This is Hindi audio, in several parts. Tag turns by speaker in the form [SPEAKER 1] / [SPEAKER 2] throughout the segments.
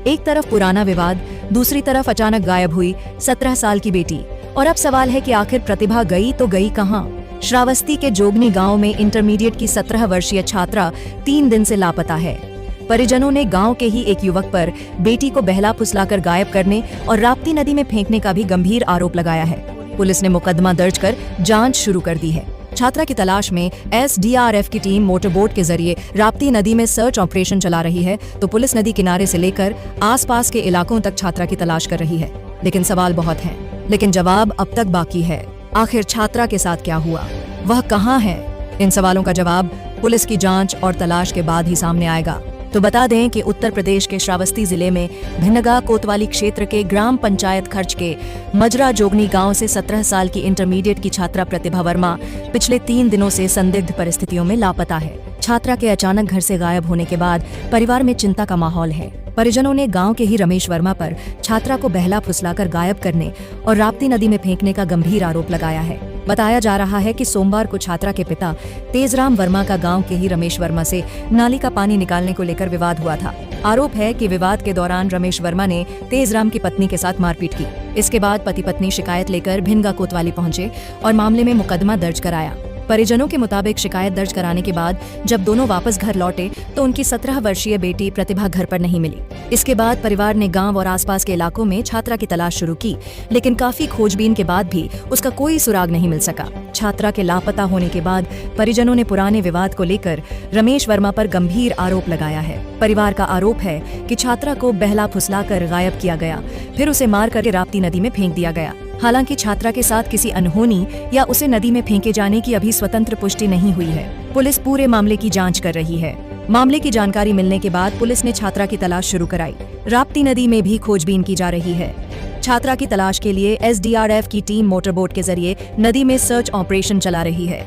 [SPEAKER 1] एक तरफ पुराना विवाद, दूसरी तरफ अचानक गायब हुई 17 साल की बेटी। और अब सवाल है कि आखिर प्रतिभा गई तो गई कहां? श्रावस्ती के जोगनी गांव में इंटरमीडिएट की 17 वर्षीय छात्रा 3 दिन से लापता है। परिजनों ने गांव के ही एक युवक पर बेटी को बहला फुसलाकर गायब करने और राप्ती नदी में फेंकने का भी गंभीर आरोप लगाया है। पुलिस ने मुकदमा दर्ज कर जांच शुरू कर दी है। छात्रा की तलाश में SDRF की टीम मोटरबोट के जरिए राप्ती नदी में सर्च ऑपरेशन चला रही है, तो पुलिस नदी किनारे से लेकर आसपास के इलाकों तक छात्रा की तलाश कर रही है। लेकिन सवाल बहुत हैं, लेकिन जवाब अब तक बाकी है। आखिर छात्रा के साथ क्या हुआ, वह कहाँ है? इन सवालों का जवाब पुलिस की जांच और तलाश के बाद ही सामने आएगा। तो बता दें कि उत्तर प्रदेश के श्रावस्ती जिले में भिन्नगा कोतवाली क्षेत्र के ग्राम पंचायत खर्च के मजरा जोगनी गांव से 17 साल की इंटरमीडिएट की छात्रा प्रतिभा वर्मा पिछले 3 दिनों से संदिग्ध परिस्थितियों में लापता है। छात्रा के अचानक घर से गायब होने के बाद परिवार में चिंता का माहौल है। परिजनों ने गांव के ही रमेश वर्मा पर छात्रा को बहला फुसलाकर गायब करने और राप्ती नदी में फेंकने का गंभीर आरोप लगाया है। बताया जा रहा है कि सोमवार को छात्रा के पिता तेजराम वर्मा का गांव के ही रमेश वर्मा से नाली का पानी निकालने को लेकर विवाद हुआ था। आरोप है कि विवाद के दौरान रमेश वर्मा ने तेजराम की पत्नी के साथ मारपीट की। इसके बाद पति पत्नी शिकायत लेकर भिन्नगा कोतवाली पहुंचे और मामले में मुकदमा दर्ज कराया। परिजनों के मुताबिक शिकायत दर्ज कराने के बाद जब दोनों वापस घर लौटे तो उनकी 17 वर्षीय बेटी प्रतिभा घर पर नहीं मिली। इसके बाद परिवार ने गांव और आसपास के इलाकों में छात्रा की तलाश शुरू की, लेकिन काफी खोजबीन के बाद भी उसका कोई सुराग नहीं मिल सका। छात्रा के लापता होने के बाद परिजनों ने पुराने विवाद को लेकर रमेश वर्मा पर गंभीर आरोप लगाया है। परिवार का आरोप है कि छात्रा को बहला फुसलाकर गायब किया गया, फिर उसे मार कर राप्ती नदी में फेंक दिया गया। हालांकि छात्रा के साथ किसी अनहोनी या उसे नदी में फेंके जाने की अभी स्वतंत्र पुष्टि नहीं हुई है। पुलिस पूरे मामले की जांच कर रही है। मामले की जानकारी मिलने के बाद पुलिस ने छात्रा की तलाश शुरू कराई। राप्ती नदी में भी खोजबीन की जा रही है। छात्रा की तलाश के लिए SDRF की टीम मोटरबोट के जरिए नदी में सर्च ऑपरेशन चला रही है।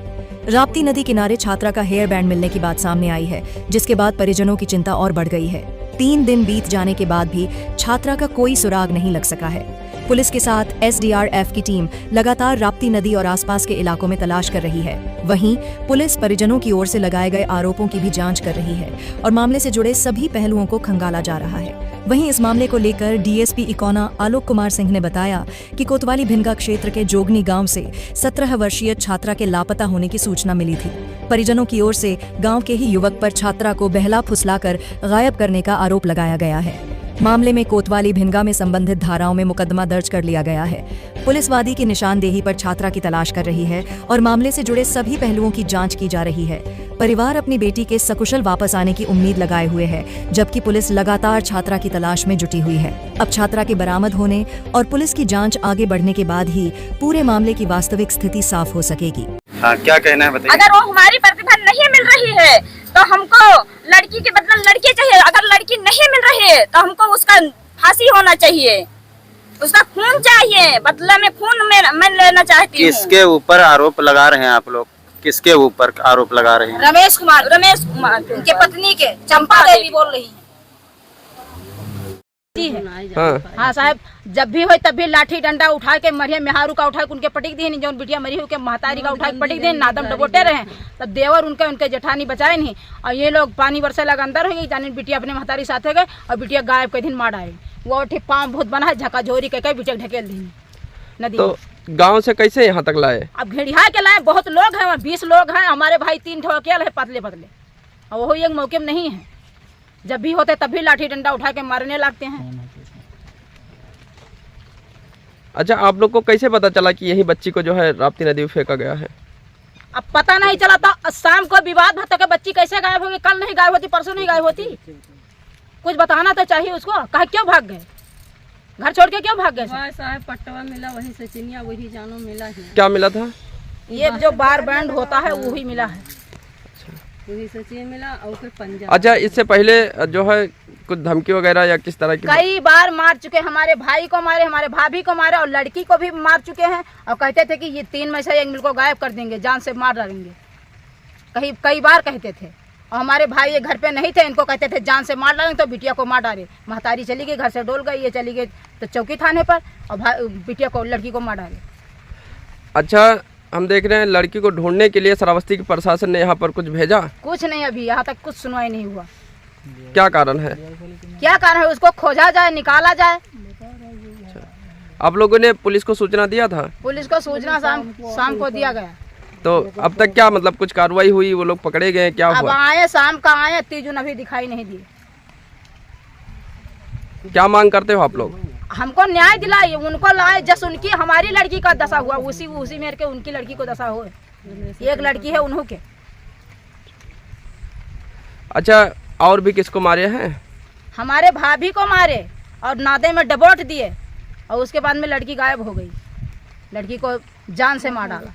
[SPEAKER 1] राप्ती नदी किनारे छात्रा का हेयर बैंड मिलने की बात सामने आई है, जिसके बाद परिजनों की चिंता और बढ़ गई है। 3 दिन बीत जाने के बाद भी छात्रा का कोई सुराग नहीं लग सका है। पुलिस के साथ SDRF की टीम लगातार राप्ती नदी और आसपास के इलाकों में तलाश कर रही है। वहीं पुलिस परिजनों की ओर से लगाए गए आरोपों की भी जांच कर रही है और मामले से जुड़े सभी पहलुओं को खंगाला जा रहा है। वहीं इस मामले को लेकर DSP इकोना आलोक कुमार सिंह ने बताया कि कोतवाली भिन्नगा क्षेत्र के जोगनी गांव से 17 वर्षीय छात्रा के लापता होने की सूचना मिली थी। परिजनों की ओर से गांव के ही युवक पर छात्रा को बहला फुसलाकर गायब करने का आरोप लगाया गया है। मामले में कोतवाली भिन्नगा में संबंधित धाराओं में मुकदमा दर्ज कर लिया गया है। पुलिस वादी की निशानदेही पर छात्रा की तलाश कर रही है और मामले से जुड़े सभी पहलुओं की जांच की जा रही है। परिवार अपनी बेटी के सकुशल वापस आने की उम्मीद लगाए हुए है, जबकि पुलिस लगातार छात्रा की तलाश में जुटी हुई है। अब छात्रा के बरामद होने और पुलिस की जांच आगे बढ़ने के बाद ही पूरे मामले की वास्तविक स्थिति साफ हो सकेगी।
[SPEAKER 2] हाँ, क्या कहना है बताइए।
[SPEAKER 3] अगर वो हमारी प्रतिभा नहीं मिल रही है तो हमको लड़की के बदले लड़के चाहिए। अगर लड़की नहीं मिल रही है तो हमको उसका फांसी होना चाहिए, उसका खून चाहिए, बदला में खून मैं लेना चाहती हूँ।
[SPEAKER 2] किसके ऊपर आरोप लगा रहे हैं आप लोग? किसके ऊपर आरोप लगा रहे हैं?
[SPEAKER 3] रमेश कुमार उनके पत्नी के चंपा देवी बोल रही है। हाँ साहब, जब भी हो तब भी लाठी डंडा उठा के मरिया मेहारू का उठा के उनके पटिक दिए नहीं, जो बिटिया मरी हुई के महतारी का उठा के पटिक दिए, नादम डबोटे रहे। तब देवर उनके जेठानी बचाए नहीं और ये लोग पानी बरसे लगा अंदर हो गई, जानी बिटिया अपने महतारी साथ हो गए और बिटिया गायब के दिन मार आए। वो पाँव बहुत बना है, झकाझोरी कह बिटिया ढकेल दी नदी।
[SPEAKER 4] तो गांव से कैसे यहाँ तक लाए? अब
[SPEAKER 3] घेड़िया के लाए, बहुत लोग हैं, 20 लोग हैं। हमारे भाई 3 ठो अकेले है, पतले पतले, और वो एक मौके में नहीं है। जब भी होते तब भी लाठी डंडा उठा के मारने लगते हैं।
[SPEAKER 4] अच्छा, आप लोग को कैसे पता चला कि यही बच्ची को जो है राप्ती नदी में फेंका गया है?
[SPEAKER 3] अब पता नहीं चला था। शाम को विवाद भत्ता के बच्ची कैसे गायब होगी? कल नहीं गायब होती, परसों नहीं गायब होती। कुछ बताना तो चाहिए उसको। कहे क्यों भाग गए? घर छोड़ के क्यों भाग गए?
[SPEAKER 5] साहब पट्टवा मिला, वही से चिनिया, वही जानो मिला है।
[SPEAKER 4] क्या मिला था?
[SPEAKER 3] ये जो बार बैंड होता है वही मिला है।
[SPEAKER 5] वही से चीज मिला और फिर पंजाब।
[SPEAKER 4] अच्छा, इससे पहले जो है कुछ धमकी वगैरह या किस तरह की?
[SPEAKER 3] कई बार मार चुके, हमारे भाई को मारे, हमारे भाभी को मारे और लड़की को भी मार चुके हैं। और कहते थे कि ये 3 में से एक मिल को गायब कर देंगे, जान से मार डालेंगे। कई बार कहते थे। और हमारे भाई ये घर पे नहीं थे, इनको कहते थे जान से मार डालेंगे, तो बिटिया को मार डाले। महतारी चली गई, घर से डोल गई, ये चली गई तो चौकी थाने पर, और बिटिया को, लड़की को मार डाले।
[SPEAKER 4] अच्छा, हम देख रहे हैं लड़की को ढूंढने के लिए श्रावस्ती के प्रशासन ने यहाँ पर कुछ भेजा,
[SPEAKER 3] कुछ नहीं, अभी यहाँ तक कुछ सुनवाई नहीं हुआ।
[SPEAKER 4] क्या कारण है?
[SPEAKER 3] क्या कारण है, उसको खोजा जाए, निकाला जाए।
[SPEAKER 4] आप लोगों ने पुलिस को सूचना दिया था?
[SPEAKER 3] पुलिस को सूचना शाम को दिया गया।
[SPEAKER 4] तो अब तक क्या मतलब कुछ कार्रवाई हुई, वो लोग पकड़े गए, क्या
[SPEAKER 3] अब
[SPEAKER 4] हुआ?
[SPEAKER 3] आए शाम का आए, तीजून अभी दिखाई नहीं दिए।
[SPEAKER 4] क्या मांग करते हो आप लोग?
[SPEAKER 3] हमको न्याय दिलाइए, उनको लाए, जस उनकी हमारी लड़की का दशा हुआ उसी मेर के उनकी लड़की को दशा हो। एक लड़की है उन्हों के।
[SPEAKER 4] अच्छा, और भी किसको मारे हैं?
[SPEAKER 3] हमारे भाभी को मारे और नादे में डबोट दिए और उसके बाद में लड़की गायब हो गई। लड़की को जान से मार डाला।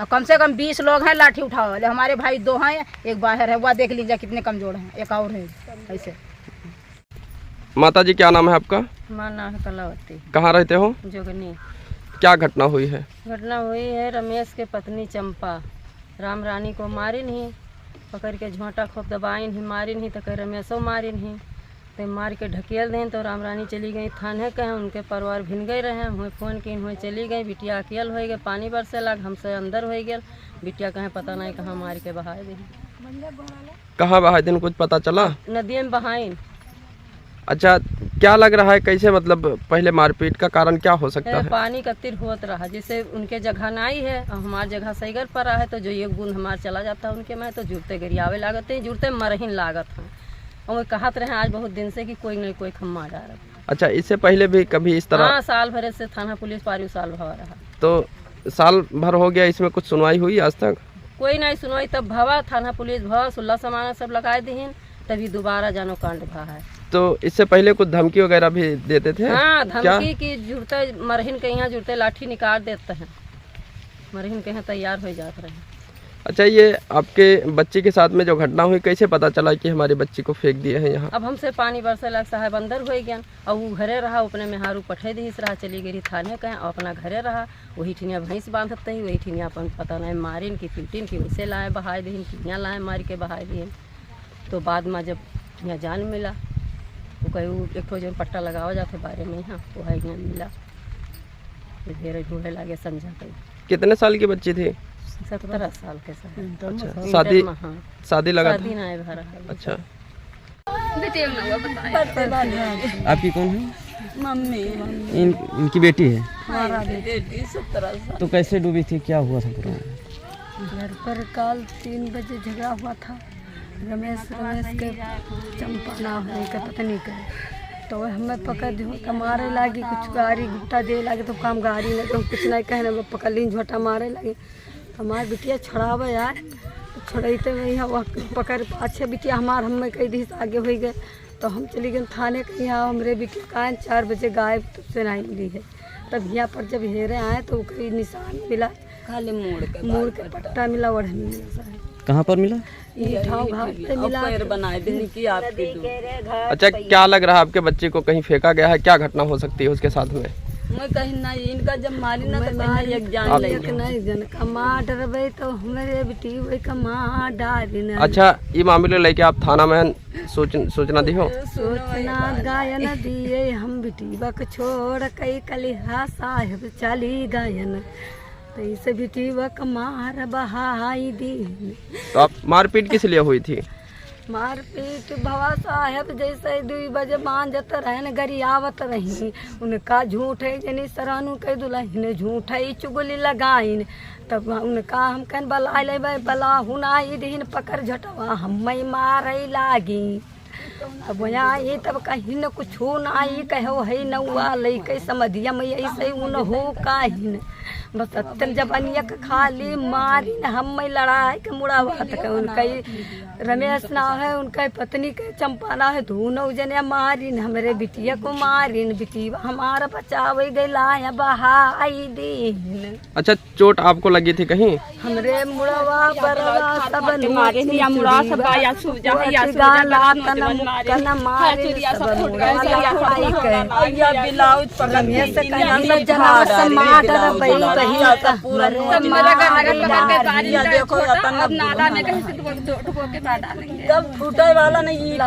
[SPEAKER 3] और कम से कम 20 लोग हैं लाठी उठाओ वाले। हमारे भाई 2 हैं, एक बाहर है, वह देख लीजिए कितने कमजोर हैं, एक और है ऐसे।
[SPEAKER 4] माता जी, क्या नाम है आपका?
[SPEAKER 5] हमारा नाम है कलावती
[SPEAKER 4] कहाँ रहते हो?
[SPEAKER 5] जोगनी।
[SPEAKER 4] क्या घटना हुई है?
[SPEAKER 5] घटना हुई है, रमेश के पत्नी चंपा राम रानी को मारी नहीं, पकड़ के झोंटा खोप दबाई नहीं, मारी नहीं तो कह रमेशो मारी नहीं, तो मार के ढकेल दें। तो राम रानी चली गई थाने कहें, उनके परिवार भिन गए रहे, हुए फ़ोन की हुए चली गई। बिटिया अकेल हो गए, पानी बरसे लग, हमसे अंदर हो गए। बिटिया कहें पता नहीं कहाँ मार के बहाए दी।
[SPEAKER 4] कहाँ बहाए दिन कुछ पता चला?
[SPEAKER 5] नदियों में बहाई।
[SPEAKER 4] अच्छा, क्या लग रहा है, कैसे मतलब पहले मारपीट का कारण क्या हो सकता है?
[SPEAKER 5] पानी कत्तिर होत रहा, जैसे उनके जगह नाई है और हमारी जगह सैगर पर है, तो जो एक बूंद हमार चला जाता है उनके में, तो जुड़ते गरियावे लागत हैं, जुड़ते मरहीन लागत हैं। और वो कहत रहे आज बहुत दिन से कि कोई नहीं कोई खम्मा जा रहा।
[SPEAKER 4] अच्छा, इससे पहले भी कभी इस तरह?
[SPEAKER 5] हाँ, साल भर से थाना पुलिस पारी साल भर रहा।
[SPEAKER 4] तो साल भर हो गया, इसमें कुछ सुनवाई हुई आज तक?
[SPEAKER 5] कोई नहीं सुनवाई। तब भवा थाना पुलिस भवा सुल्ला सामान सब लगाए दीन, तभी दोबारा जानो कांड भा है।
[SPEAKER 4] तो इससे पहले कुछ धमकी वगैरह भी देते थे?
[SPEAKER 5] हाँ, धमकी की जुड़ते मरहीन के यहाँ जुड़ते लाठी निकाल देते हैं, मरहीन के यहाँ तैयार हो जाते रहे।
[SPEAKER 4] अच्छा, ये आपके बच्ची के साथ में जो घटना हुई, कैसे पता चला कि हमारी बच्ची को फेंक दिए हैं यहाँ?
[SPEAKER 5] अब हमसे पानी बरसे लग साहब अंदर हो गया और वो घरे रहा, अपने मेहारू पठे दी रहा, चली गई थाने कहें और अपना घरे रहा। वही ठिनिया भैंस बांधते ही, वही ठिनिया अपन पता नहीं मारिन की पीटिन की, वैसे लाए बहाए दीन, ठिनिया लाए मार के बहाए दिए। तो बाद में जब ठिनिया जान मिला, वो कहीं एक ठो जो पट्टा लगावा जाते बारे में, हाँ वो है ज्ञान मिला, फिर ढूंढे लागे समझा कहीं।
[SPEAKER 4] कितने साल की बच्ची थी?
[SPEAKER 5] 17 साल के साथ।
[SPEAKER 4] अच्छा, शादी लगा
[SPEAKER 5] शादी ना भरा।
[SPEAKER 4] अच्छा,
[SPEAKER 6] आपकी कौन है?
[SPEAKER 5] मम्मी।
[SPEAKER 6] इनकी बेटी है?
[SPEAKER 5] हमारा बेटी 17 साल।
[SPEAKER 6] तो कैसे डूबी थी, क्या हुआ था पूरा?
[SPEAKER 5] घर पर कल 3 बजे झगड़ा हुआ था। रमेश के चंपा ना होने का पत्नी का, तो हमें पकड़ दी तो मारे लगी, कुछ गाड़ी गुट्टा दे लगे, तो काम गाड़ी नहीं, तो कुछ नहीं कहने वो पकड़ ली, झोटा मारे लगे। तो हमारे बिटिया छड़ावे यार, तो छड़ाते वही वह पकड़ पाछे बिटिया हमारे हमें कई दिन आगे हो गए। तो हम चली गए थाने के यहाँ, हमारे बिटिया का 4 बजे गायब, तब से नहीं मिली है। तब यहाँ पर जब हेरे आए तो कोई निशान मिला, खाली मोड़ के पट्टा मिला, ओढ़नी मिला।
[SPEAKER 6] कहाँ पर मिला?
[SPEAKER 5] घाट पे मिला।
[SPEAKER 4] अच्छा, क्या लग रहा है आपके बच्चे को कहीं फेंका गया है? क्या घटना हो सकती है उसके साथ में?
[SPEAKER 5] मैं कहीं नहीं, इनका जब मारी ना तो कहीं एक जान नहीं जन कमा डरबे तो हमारे बेटी वही कमा डारी ना।
[SPEAKER 4] अच्छा, ये मामले लेके आप थाना में सूचना दी हो?
[SPEAKER 5] सूचना गायन दिए हम बेटी बक छोड़ कई कलिहा साहेब चली गायन, तो इसे बेटी बक मार बहाई दी।
[SPEAKER 4] तो आप मारपीट किस लिए हुई थी?
[SPEAKER 5] मारपीट भवा साहेब जैसे 2 बजे बांधत रहन, गरियावत रही, उनका झूठे जनी सरानू कह दुल्हन झूठे चुगली लगाइन। तब उनका हम कहन बला ले बला हुनाई दिन पकड़ झटवा हम मारे लागी। अब आई तब कहीं न कुछ नाई कहो है नौआ लैके समधिया में ऐसे उन हो काहिन, बस अत्यंत जबनिया खाली मारी न हम लड़ाई के मुड़ा बात के। उनका रमेश ना है, उनका पत्नी के चंपा ना है, दोनों जने मारिन हमरे बिटिया को मारिन, बिटिया हमारा बचावे गैला बहाई दिन।
[SPEAKER 4] अच्छा, चोट आपको लगी थी कहीं?
[SPEAKER 5] हमरे मुड़वा बरवा सब
[SPEAKER 3] मारे या मुड़ा सब या सुजा या
[SPEAKER 5] गाला तना मुकना मारे सब मुड़ा लखाई के या ब्लाउज पकड़ में से कहीं जना समाट रबई कहीं सब मेरा का नगर पकड़ के गाड़ी देखो अब नाला में कहीं से ठोक के डालेंगे, तब फूटे वाला नहीं।